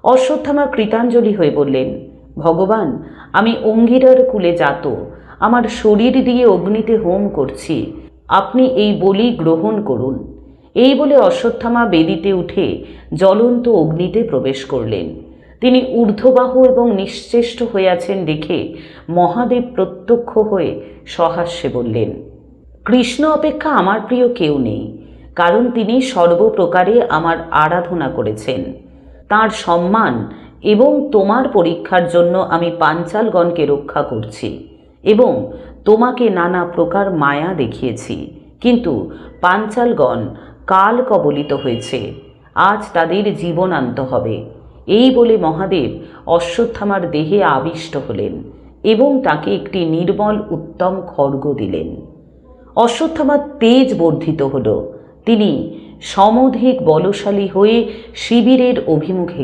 অশ্বত্থামা কৃতাঞ্জলি হয়ে বললেন, ভগবান, আমি অঙ্গিরার কুলে জাত, আমার শরীর দিয়ে অগ্নিতে হোম করছি, আপনি এই বলি গ্রহণ করুন। এই বলে অশ্বত্থামা বেদিতে উঠে জ্বলন্ত অগ্নিতে প্রবেশ করলেন। তিনি ঊর্ধ্ববাহু এবং নিশ্চেষ্ট হয়ে আছেন দেখে মহাদেব প্রত্যক্ষ হয়ে সহাস্যে বললেন, কৃষ্ণ অপেক্ষা আমার প্রিয় কেউ নেই, কারণ তিনি সর্বপ্রকারে আমার আরাধনা করেছেন। তাঁর সম্মান এবং তোমার পরীক্ষার জন্য আমি পাঞ্চালগণকে রক্ষা করছি এবং তোমাকে নানা প্রকার মায়া দেখিয়েছি, কিন্তু পাঞ্চালগণ কাল কবলিত হয়েছে, আজ তাদের জীবনান্ত হবে। এই বলে মহাদেব অশ্বত্থামার দেহে আবিষ্ট হলেন এবং তাকে একটি নির্মল উত্তম খড়গ দিলেন। অশ্বত্থামার তেজ বর্ধিত হল। তিনি সমধিক বলশালী হয়ে শিবিরের অভিমুখে